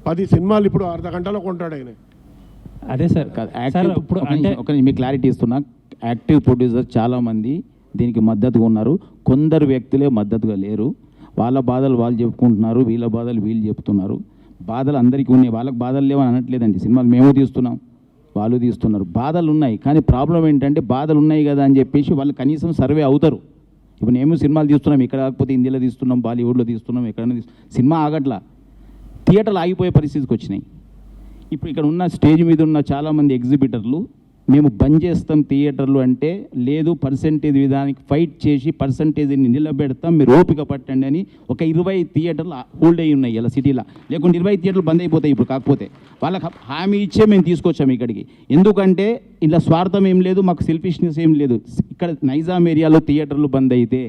10 సినిమాలు ఇప్పుడు అర్ధ గంటలో కొంటాడు ఆయన. అదే సార్ సార్ ఇప్పుడు అంటే ఒక మీకు క్లారిటీ ఇస్తున్నా, యాక్టివ్ ప్రొడ్యూసర్ చాలామంది దీనికి మద్దతుగా ఉన్నారు, కొందరు వ్యక్తులే మద్దతుగా లేరు. వాళ్ళ బాధలు వాళ్ళు చెప్పుకుంటున్నారు, వీళ్ళ బాధలు వీళ్ళు చెప్తున్నారు. బాధలు అందరికీ ఉన్నాయి, వాళ్ళకి బాధలు లేవని అనట్లేదండి. సినిమాలు మేము తీస్తున్నాం, వాళ్ళు తీస్తున్నారు, బాధలు ఉన్నాయి. కానీ ప్రాబ్లం ఏంటంటే బాధలు ఉన్నాయి కదా అని చెప్పేసి వాళ్ళు కనీసం సర్వే అవుతారు. ఇప్పుడు మేము సినిమాలు తీస్తున్నాం, ఇక్కడ కాకపోతే హిందీలో తీస్తున్నాం, బాలీవుడ్లో తీస్తున్నాం, ఎక్కడైనా సినిమా ఆగట్లా, థియేటర్లు ఆగిపోయే పరిస్థితికి వచ్చినాయి. ఇప్పుడు ఇక్కడ ఉన్న స్టేజ్ మీద ఉన్న చాలామంది ఎగ్జిబిటర్లు మేము బంద్ చేస్తాం థియేటర్లు అంటే, లేదు పర్సంటేజ్ విధానికి ఫైట్ చేసి పర్సంటేజ్ని నిలబెడతాం, మీరు ఓపిక పట్టండి అని ఒక 20 థియేటర్లు హోల్డ్ అయ్యి ఉన్నాయి ఇలా సిటీలో. లేకుంటే 20 థియేటర్లు బంద్ అయిపోతాయి ఇప్పుడు. కాకపోతే వాళ్ళకి హామీ ఇచ్చే మేము తీసుకొచ్చాము ఇక్కడికి. ఎందుకంటే ఇలా స్వార్థం ఏం లేదు, మాకు సెల్ఫిష్నెస్ ఏం లేదు. ఇక్కడ నైజాం ఏరియాలో థియేటర్లు బంద్ అయితే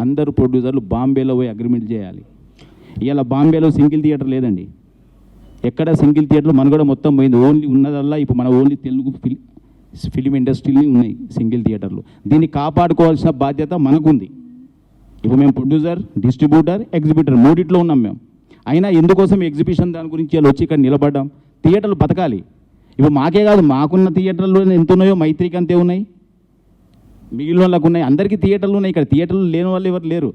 అందరు ప్రొడ్యూసర్లు బాంబేలో పోయి అగ్రిమెంట్ చేయాలి. ఇలా బాంబేలో సింగిల్ థియేటర్ లేదండి, ఎక్కడ సింగిల్ థియేటర్లు మనుగడ మొత్తం పోయింది. ఓన్లీ ఉన్నదల్లా ఇప్పుడు మన ఓన్లీ తెలుగు ఫిలిం ఇండస్ట్రీలో ఉన్నాయి సింగిల్ థియేటర్లు. దీన్ని కాపాడుకోవాల్సిన బాధ్యత మనకుంది. ఇప్పుడు మేము ప్రొడ్యూసర్, డిస్ట్రిబ్యూటర్, ఎగ్జిబిటర్ మూడిట్లో ఉన్నాం మేము. అయినా ఎందుకోసం ఎగ్జిబిషన్ దాని గురించి ఇలా వచ్చి ఇక్కడ నిలబడ్డాం. థియేటర్లు బతకాలి. ఇప్పుడు మాకే కాదు, మాకున్న థియేటర్లు ఎంత ఉన్నాయో మైత్రికి అంతే ఉన్నాయి, మిగిలిన వాళ్ళకు ఉన్నాయి, అందరికీ థియేటర్లు ఉన్నాయి. ఇక్కడ థియేటర్లు లేని వాళ్ళు ఎవరు లేరు.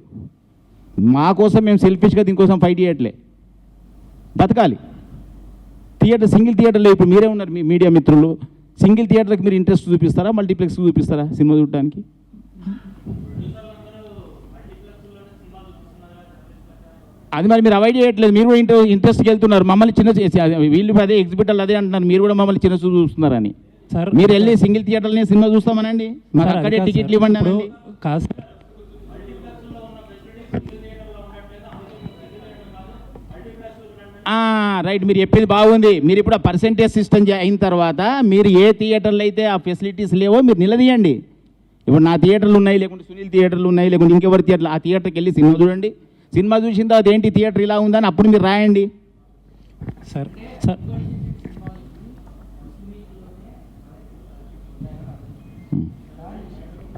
మా కోసం మేము సెల్ఫిష్గా దీనికోసం ఫైట్ చేయట్లే, బతకాలి. థియేటర్ సింగిల్ థియేటర్లో ఇప్పుడు మీరే ఉన్నారు, మీ మీడియా మిత్రులు, సింగిల్ థియేటర్కి మీరు ఇంట్రెస్ట్ చూపిస్తారా, మల్టీప్లెక్స్ చూపిస్తారా సినిమా చూడటానికి? అది మరి మీరు అవాయిడ్ చేయట్లేదు, మీరు కూడా ఇంట్రెస్ట్కి వెళ్తున్నారు. మమ్మల్ని చిన్న వీళ్ళు అదే ఎగ్జిబిటర్లు అదే అంటున్నారు, మీరు కూడా మమ్మల్ని చిన్న చూస్తున్నారని. మీరు వెళ్ళి సింగిల్ థియేటర్ని సినిమా చూస్తామనండి, మరి అక్కడే టికెట్లు ఇవ్వండి అనండి. కాదు సార్, రైట్, మీరు చెప్పేది బాగుంది. మీరు ఇప్పుడు ఆ పర్సెంటేజ్ సిస్టమ్ అయిన తర్వాత మీరు ఏ థియేటర్లు అయితే ఆ ఫెసిలిటీస్ లేవో మీరు నిలదీయండి. ఇప్పుడు నా థియేటర్లు ఉన్నాయి, లేకుంటే సునీల్ థియేటర్లు ఉన్నాయి, లేకుంటే ఇంకెవరి థియేటర్లు, ఆ థియేటర్కి వెళ్ళి సినిమా చూడండి. సినిమా చూసిన తర్వాత ఏంటి థియేటర్ ఇలా ఉందని అప్పుడు మీరు రాయండి. Sir sir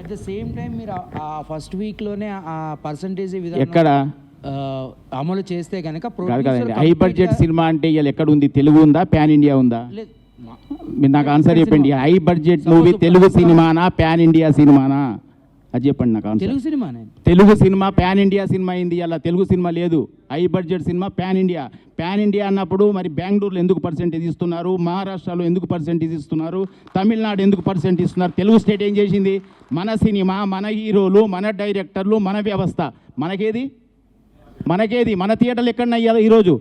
at the same time మీరు ఆ ఫస్ట్ వీక్లోనే ఆ పర్సంటేజ్ ఎక్కడ అమలు చేస్తే కనుక హై బడ్జెట్ సినిమా అంటే ఇవాళ ఎక్కడ ఉంది? తెలుగు ఉందా, ప్యాన్ ఇండియా ఉందా? మీరు నాకు ఆన్సర్ చెప్పండి. హై బడ్జెట్ మూవీ తెలుగు సినిమానా, ప్యాన్ ఇండియా సినిమానా? అది చెప్పండి నాకు ఆన్సర్. తెలుగు సినిమానే. Telugu cinema pan India cinema అయింది, అలా తెలుగు సినిమా లేదు. High budget cinema pan India. Pan India అన్నప్పుడు మరి బెంగళూరులో ఎందుకు పర్సెంటేజ్ ఇస్తున్నారు, మహారాష్ట్రలో ఎందుకు పర్సెంటేజ్ ఇస్తున్నారు, తమిళనాడు ఎందుకు పర్సెంట్ ఇస్తున్నారు? తెలుగు స్టేట్ ఏం చేసింది? మన సినిమా, మన హీరోలు, మన డైరెక్టర్లు, మన వ్యవస్థ. మనకేది? మన థియేటర్లు ఎక్కడన్నా ఈరోజు?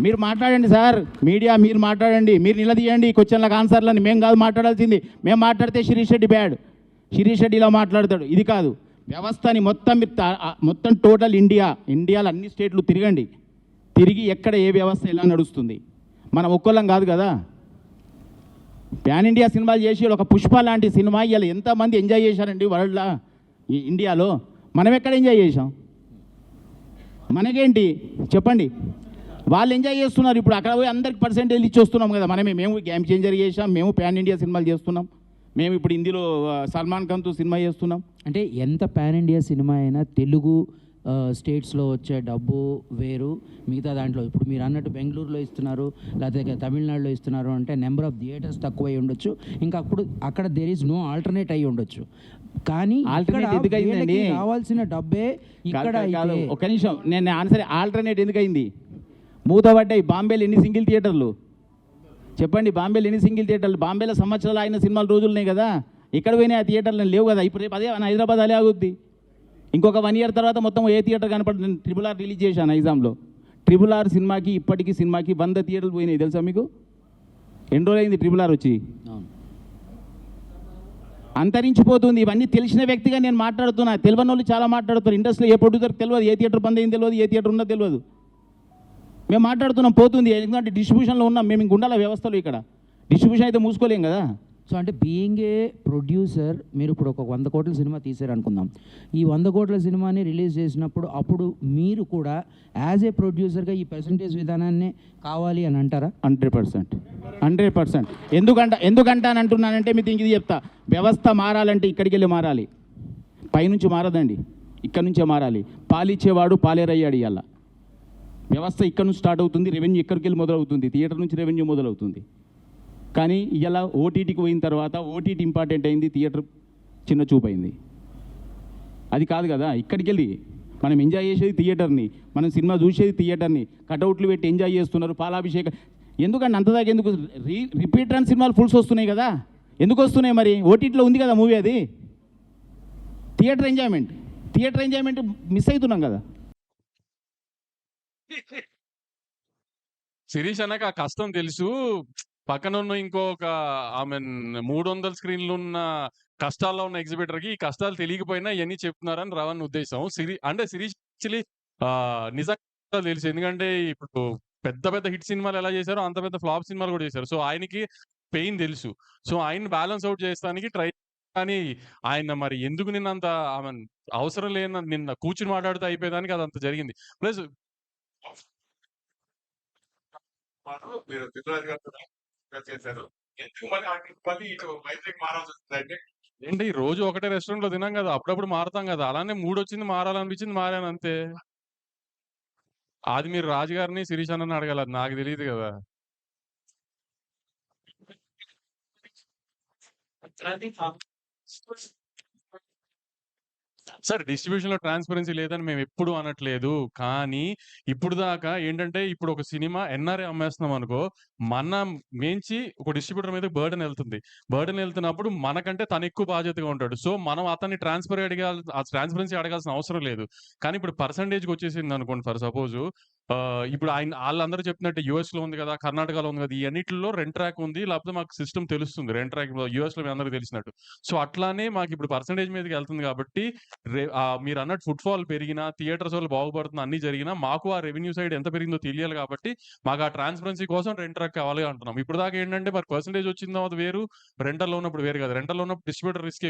మీరు మాట్లాడండి సార్, మీడియా మీరు మాట్లాడండి, మీరు నిలదీయండి క్వశ్చన్లకు ఆన్సర్లని. మేము కాదు మాట్లాడాల్సింది. మేము మాట్లాడితే శిరీష్ రెడ్డి బ్యాడ్, శిరీష్ రెడ్డి ఇలా మాట్లాడతాడు. ఇది కాదు, వ్యవస్థని మొత్తం టోటల్ ఇండియాలో అన్ని స్టేట్లు తిరగండి, తిరిగి ఎక్కడ ఏ వ్యవస్థ ఎలా నడుస్తుంది. మనం ఒక్కళ్ళం కాదు కదా. ప్యాన్ ఇండియా సినిమాలు చేసి ఒక పుష్ప లాంటి సినిమా ఇలా ఎంతమంది ఎంజాయ్ చేశారండి వరల్డ్లో, ఇండియాలో. మనం ఎక్కడ ఎంజాయ్ చేసాం? మనకేంటి చెప్పండి? వాళ్ళు ఎంజాయ్ చేస్తున్నారు. ఇప్పుడు అక్కడ పోయి అందరికి పర్సెంటేజ్ ఇచ్చి వస్తున్నాం కదా. మేము గేమ్ చేంజర్ చేసాం, మేము ప్యాన్ ఇండియా సినిమాలు చేస్తున్నాం, మేము ఇప్పుడు హిందీలో సల్మాన్ ఖాన్తో సినిమా చేస్తున్నాం. అంటే ఎంత పాన్ ఇండియా సినిమా అయినా తెలుగు స్టేట్స్లో వచ్చే డబ్బు వేరు, మిగతా దాంట్లో ఇప్పుడు మీరు అన్నట్టు బెంగళూరులో ఇస్తున్నారు, లేకపోతే తమిళనాడులో ఇస్తున్నారు అంటే నెంబర్ ఆఫ్ థియేటర్స్ తక్కువ అయి ఉండొచ్చు, ఇంకా అక్కడ దేర్ ఈజ్ నో ఆల్టర్నేట్ అయి ఉండొచ్చు. కానీ రావాల్సిన డబ్బే ఇక్కడ. ఒక నిమిషం, నేను ఆన్సర్. ఆల్టర్నేట్ ఎందుకయింది? మూతపడ్డాయి. బాంబేలో ఎన్ని సింగిల్ థియేటర్లు చెప్పండి? బాంబేలో ఎన్ని సింగిల్ థియేటర్లు? బాంబేలో సంవత్సరాలు అయిన సినిమాలు రోజులున్నాయి కదా, ఇక్కడ పోయినాయి ఆ థియేటర్లు లేవు కదా. ఇప్పుడు రేపు అదే హైదరాబాద్ అలే ఆగుద్ది. ఇంకొక 1 year తర్వాత మొత్తం ఏ థియేటర్ కనపడుతుంది? నేను RRR రిలీజ్ చేశాను నైజాంలో. RRR సినిమాకి ఇప్పటికీ సినిమాకి 100 థియేటర్లు పోయినాయి తెలుసా మీకు? ఎన్ని రోజులైంది RRR వచ్చి? అంతరించిపోతుంది. ఇవన్నీ తెలిసిన వ్యక్తిగా నేను మాట్లాడుతున్నా. తెలియని వాళ్ళు చాలా మాట్లాడుతున్నారు. ఇండస్ట్రీలో ఏ ప్రొడ్యూసర్కి తెలియదు, ఏ థియేటర్ బంద్ అయింది తెలియదు, ఏ థియేటర్ ఉన్నదో తెలియదు. మేము మాట్లాడుతున్నాం, పోతుంది. ఎందుకంటే డిస్ట్రిబ్యూషన్లో ఉన్నాం మేము. ఇంక ఉండాలి వ్యవస్థలో. ఇక్కడ డిస్ట్రిబ్యూషన్ అయితే మూసుకోలేం కదా. సో అంటే బీయింగ్ ఏ ప్రొడ్యూసర్, మీరు ఇప్పుడు ఒక 100 కోట్ల సినిమా తీసారు అనుకుందాం. ఈ 100 కోట్ల సినిమాని రిలీజ్ చేసినప్పుడు అప్పుడు మీరు కూడా యాజ్ ఏ ప్రొడ్యూసర్గా ఈ పర్సంటేజ్ విధానాన్ని కావాలి అని అంటారా? 100%. ఎందుకంటే అని అంటున్నానంటే మీకు ఇది చెప్తా. వ్యవస్థ మారాలంటే ఇక్కడికి వెళ్ళి మారాలి, పైనుంచి మారదండి, ఇక్కడ నుంచే మారాలి. పాలిచ్చేవాడు పాలేరయ్యాడు. ఇవాళ వ్యవస్థ ఇక్కడ నుంచి స్టార్ట్ అవుతుంది, రెవెన్యూ ఎక్కడికి వెళ్ళి మొదలవుతుంది, థియేటర్ నుంచి రెవెన్యూ మొదలవుతుంది. కానీ ఇలా ఓటీటీకి పోయిన తర్వాత ఓటీటీ ఇంపార్టెంట్ అయింది, థియేటర్ చిన్న చూపైంది. అది కాదు కదా, ఇక్కడికి వెళ్ళి మనం ఎంజాయ్ చేసేది థియేటర్ని, మనం సినిమా చూసేది థియేటర్ని, కటౌట్లు పెట్టి ఎంజాయ్ చేస్తున్నారు, పాలాభిషేకం. ఎందుకంటే అంతదాకా ఎందుకు రిపీట్ రన్ సినిమాలు ఫుల్స్ వస్తున్నాయి కదా, ఎందుకు వస్తున్నాయి మరి? ఓటీటీలో ఉంది కదా మూవీ, అది థియేటర్ ఎంజాయ్మెంట్ మిస్ అవుతున్నాం కదా. శిరీష్ అన్నకు ఆ కష్టం తెలుసు. పక్కన ఉన్న ఇంకొక ఆమె 300 స్క్రీన్లు ఉన్న కష్టాల్లో ఉన్న ఎగ్జిబిటర్ కి ఈ కష్టాలు తెలియకపోయినా ఇవన్నీ చెప్తున్నారని రవణ్ ఉద్దేశం. శిరీష్ యాక్చువల్లీ నిజంగా తెలుసు. ఎందుకంటే ఇప్పుడు పెద్ద పెద్ద హిట్ సినిమాలు ఎలా చేశారో అంత పెద్ద ఫ్లాప్ సినిమాలు కూడా చేశారు. సో ఆయనకి పెయిన్ తెలుసు. సో ఆయన బ్యాలెన్స్ అవుట్ చేస్తానికి ట్రై. కానీ ఆయన మరి ఎందుకు నిన్నంత అవసరం లేని నిన్న కూర్చుని మాట్లాడుతూ అయిపోయేదానికి అదంత జరిగింది. ప్లస్ మీరు దిల్రాజు గారు చేశారు. ఎందుకు మళ్ళీ ఇటు వైజాగ్ మారాల్సి వచ్చిందంటే ఏంటి రోజు ఒకటే రెస్టారెంట్ లో తినాం కదా, అప్పుడప్పుడు మారుతాం కదా. అలానే మూడు వచ్చింది, మారాలనిపించింది, మారాను అంతే. అది మీరు రాజు గారిని శిరీష్ అన్నని అడగాలి, అది నాకు తెలియదు కదా. సార్ డిస్ట్రిబ్యూషన్ లో ట్రాన్స్పరెన్సీ లేదని మేము ఎప్పుడు అనట్లేదు. కానీ ఇప్పుడు దాకా ఏంటంటే ఇప్పుడు ఒక సినిమా ఎన్ఆర్ఏ అమ్మేస్తున్నాం అనుకో, మన మేంచి ఒక డిస్ట్రిబ్యూటర్ మీద బర్డెన్ వెళ్తున్నప్పుడు మనకంటే తను ఎక్కువ బాధ్యతగా ఉంటాడు. సో మనం అతన్ని ట్రాన్స్పరెన్సీ అడగాల్సిన అవసరం లేదు. కానీ ఇప్పుడు పర్సంటేజ్కి వచ్చేసింది అనుకోండి, ఫర్ సపోజ్ ఇప్పుడు వాళ్ళందరూ చెప్పినట్టు యూఎస్ లో ఉంది కదా, కర్ణాటకలో ఉంది కదా, ఈ అన్నిటిలో రెంట్ ట్రాక్ ఉంది, లేకపోతే మాకు సిస్టమ్ తెలుస్తుంది రెంట్ ట్రాక్ యూఎస్ లో మీ అందరికీ తెలిసినట్టు. సో అట్లానే మాకు ఇప్పుడు పర్సంటేజ్ మీదకి వెళ్తుంది కాబట్టి మీరు అన్నట్టు ఫుట్ఫాల్ పెరిగినా, థియేటర్స్ వాళ్ళు బాగుపడుతున్నా, అన్ని జరిగినా మాకు ఆ రెవెన్యూ సైడ్ ఎంత పెరిగిందో తెలియాలి. కాబట్టి మాకు ఆ ట్రాన్స్పరెన్సీ కోసం రెంట్ ట్రాక్ కావాలి అంటున్నాం. ఇప్పుడు దాకా ఏంటంటే మరి పర్సంటేజ్ వచ్చిన తర్వాత వేరు, రెంటల్లో ఉన్నప్పుడు వేరు కదా. రెంటల్లో ఉన్నప్పుడు డిస్ట్రిబ్యూటర్ రిస్క్